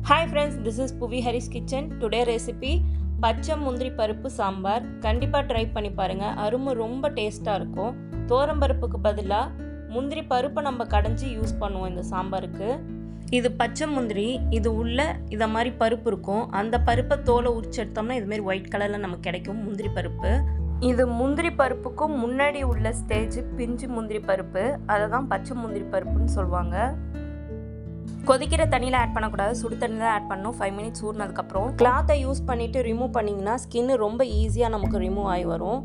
Hi friends, this is Puviyarasi's kitchen. Today recipe பச்சை முந்திரி பருப்பு சாம்பார். கண்டிப்பா ட்ரை பண்ணி பாருங்க. அருமை ரொம்ப டேஸ்டா இருக்கும். தோரம் பருப்புக்கு பதிலா முந்திரி பருப்பை நம்ம கடைஞ்சி யூஸ் பண்ணுவோம் இந்த சாம்பாருக்கு. இது பச்சை முந்திரி, இது உள்ள இத மாதிரி பருப்பு இருக்கும். அந்த பருப்பை தோலை உரிச்சு எடுத்தோம்னா இது மாதிரி ஒயிட் கலர்ல நமக்கு கிடைக்கும் முந்திரி பருப்பு. இது முந்திரி பருப்புக்கும் முன்னாடி உள்ள ஸ்டேஜ் பிஞ்சு முந்திரி பருப்பு. அதை தான் பச்சை முந்திரி பருப்புன்னு சொல்லுவாங்க. கொதிக்கிற தண்ணியில் ஆட் பண்ணக்கூடாது, சுடு தண்ணி தான் ஆட் பண்ணணும். 5 மினிட்ஸ் ஊறினதுக்கப்புறம் கிளாத்தை யூஸ் பண்ணிவிட்டு ரிமூவ் பண்ணிங்கன்னா ஸ்கின்னு ரொம்ப ஈஸியாக நமக்கு ரிமூவ் ஆகி வரும்.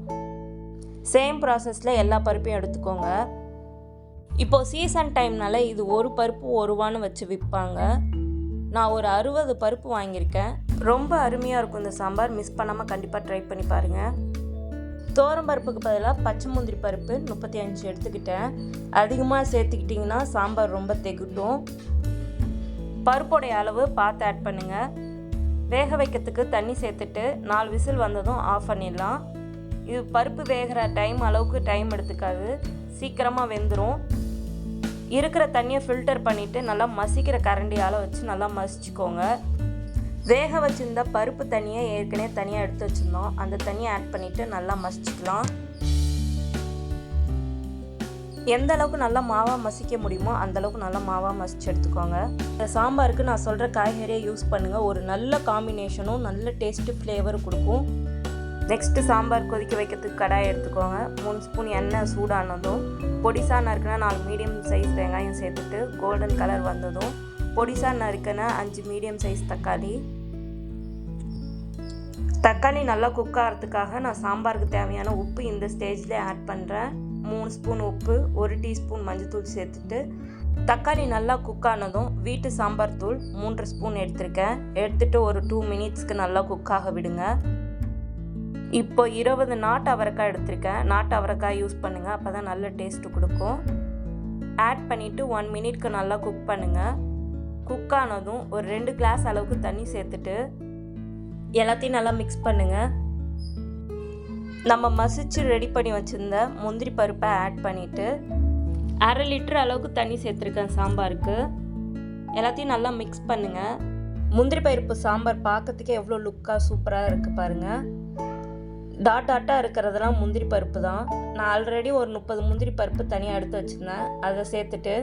சேம் ப்ராசஸில் எல்லா பருப்பையும் எடுத்துக்கோங்க. இப்போது சீசன் டைம்னால இது ஒரு பருப்பு 1 ரூபான்னு வச்சு விற்பாங்க. நான் ஒரு 60 பருப்பு வாங்கியிருக்கேன். ரொம்ப அருமையாக இருக்கும் இந்த சாம்பார். மிஸ் பண்ணாமல் கண்டிப்பாக ட்ரை பண்ணி பாருங்கள். தோரம் பருப்புக்கு பதிலாக பச்சை முந்திரி பருப்பு 35 எடுத்துக்கிட்டேன். அதிகமாக சேர்த்துக்கிட்டிங்கன்னா சாம்பார் ரொம்ப திகட்டும். பருப்போடைய அளவு பார்த்து ஆட் பண்ணுங்கள். வேக வைக்கிறதுக்கு தண்ணி சேர்த்துட்டு 4 விசில் வந்ததும் ஆஃப் பண்ணிடலாம். இது பருப்பு வேகிற அளவுக்கு டைம் எடுத்துக்காது, சீக்கிரமாக வெந்துடும். இருக்கிற தண்ணியை ஃபில்டர் பண்ணிவிட்டு நல்லா மசிக்கிற கரண்டியால் வச்சு நல்லா மசிச்சுக்கோங்க. வேக வச்சுருந்த பருப்பு தண்ணியை ஏற்கனவே தனியாக எடுத்து வச்சுருந்தோம். அந்த தண்ணியை ஆட் பண்ணிவிட்டு நல்லா மசிச்சுக்கலாம். எந்த அளவுக்கு நல்லா மாவாக மசிக்க முடியுமோ அந்தளவுக்கு நல்லா மாவாக மசிச்சு எடுத்துக்கோங்க. இந்த சாம்பாருக்கு நான் சொல்கிற காய்கறியை யூஸ் பண்ணுங்கள். ஒரு நல்ல காம்பினேஷனும் நல்ல டேஸ்ட்டு ஃப்ளேவரும் கொடுக்கும். நெக்ஸ்ட்டு சாம்பார் கொதிக்க வைக்கிறதுக்கு கடாய் எடுத்துக்கோங்க. 3 ஸ்பூன் எண்ணெய் சூடானதும் பொடிசா நறுக்கினா 4 மீடியம் சைஸ் வெங்காயம் சேர்த்துட்டு கோல்டன் கலர் வந்ததும் பொடிசா நறுக்கின 5 மீடியம் சைஸ் தக்காளி நல்லா குக் ஆகிறதுக்காக நான் சாம்பாருக்கு தேவையான உப்பு இந்த ஸ்டேஜில் ஆட் பண்ணுறேன். 3 ஸ்பூன் உப்பு, 1 டீஸ்பூன் மஞ்சள்தூள் சேர்த்துட்டு தக்காளி நல்லா குக் ஆனதும் வீட்டு சாம்பார் தூள் 3 ஸ்பூன் எடுத்துட்டு ஒரு 2 மினிட்ஸ்க்கு நல்லா குக் ஆக விடுங்க. இப்போ 20 நாட்டு அவரைக்காய் எடுத்திருக்கேன். நாட்டு அவரைக்காய் யூஸ் பண்ணுங்கள், அப்போ தான் நல்ல டேஸ்ட்டு கொடுக்கும். ஆட் பண்ணிவிட்டு 1 மினிட்க்கு நல்லா குக் பண்ணுங்கள். குக் ஆனதும் ஒரு 2 கிளாஸ் அளவுக்கு தண்ணி சேர்த்துட்டு எல்லாத்தையும் நல்லா மிக்ஸ் பண்ணுங்கள். நம்ம மசிச்சு ரெடி பண்ணி வச்சுருந்த முந்திரி பருப்பை ஆட் பண்ணிவிட்டு 1/2 லிட்டர் அளவுக்கு தண்ணி சேர்த்துருக்கேன் சாம்பாருக்கு. எல்லாத்தையும் நல்லா மிக்ஸ் பண்ணுங்கள். முந்திரி பருப்பு சாம்பார் பார்க்கறதுக்கே எவ்வளோ லுக்காக சூப்பராக இருக்குது பாருங்கள். டாட்டாக இருக்கிறதெல்லாம் முந்திரி பருப்பு தான். நான் ஆல்ரெடி ஒரு 30 முந்திரி பருப்பு தனியாக எடுத்து வச்சுருந்தேன். அதை சேர்த்துட்டு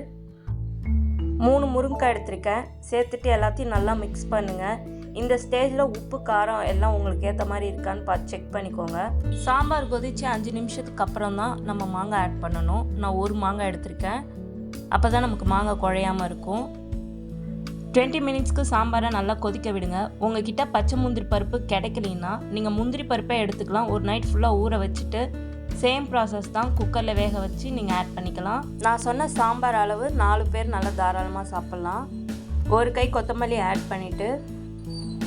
3 முருங்கைக்காய் எடுத்திருக்கேன். சேர்த்துட்டு எல்லாத்தையும் நல்லா மிக்ஸ் பண்ணுங்கள். இந்த ஸ்டேஜில் உப்பு காரம் எல்லாம் உங்களுக்கு ஏற்ற மாதிரி இருக்கான்னு பார்த்து செக் பண்ணிக்கோங்க. சாம்பார் கொதித்து 5 நிமிஷத்துக்கு அப்புறம் தான் நம்ம மாங்காய் ஆட் பண்ணணும். நான் 1 மாங்காய் எடுத்திருக்கேன். அப்போ தான் நமக்கு மாங்காய் குழையாமல் இருக்கும். 20 மினிட்ஸ்க்கு சாம்பாரை நல்லா கொதிக்க விடுங்க. உங்ககிட்ட பச்சை முந்திரி பருப்பு கிடைக்கலன்னா நீங்கள் முந்திரி பருப்பை எடுத்துக்கலாம். ஒரு நைட் ஃபுல்லாக ஊற வச்சுட்டு சேம் ப்ராசஸ் தான் குக்கரில் வேக வச்சு நீங்கள் ஆட் பண்ணிக்கலாம். நான் சொன்ன சாம்பார் அளவு 4 பேர் நல்லா தாராளமாக சாப்பிட்லாம். 1 கை கொத்தமல்லி ஆட் பண்ணிவிட்டு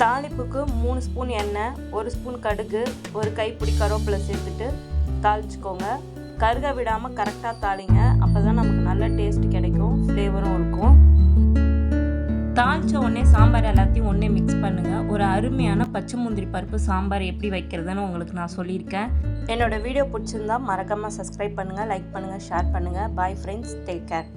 தாளிப்புக்கு 3 ஸ்பூன் எண்ணெய், 1 ஸ்பூன் கடுகு, 1 கைப்பிடி கருவேப்பிலை சேர்த்துட்டு தாளிச்சுக்கோங்க. கருக விடாமல் கரெக்டாக தாளிங்க. அப்போ தான் நமக்கு நல்ல டேஸ்ட் கிடைக்கும், ஃப்ளேவரும் இருக்கும். தாளித்த உடனே சாம்பார் எல்லாத்தையும் ஒன்றே மிக்ஸ் பண்ணுங்கள். ஒரு அருமையான பச்சை முந்திரி பருப்பு சாம்பார் எப்படி வைக்கிறதுன்னு உங்களுக்கு நான் சொல்லியிருக்கேன். என்னோடய வீடியோ பிடிச்சிருந்தா மறக்காமல் சப்ஸ்கிரைப் பண்ணுங்கள், லைக் பண்ணுங்கள், ஷேர் பண்ணுங்கள். Bye friends, take care.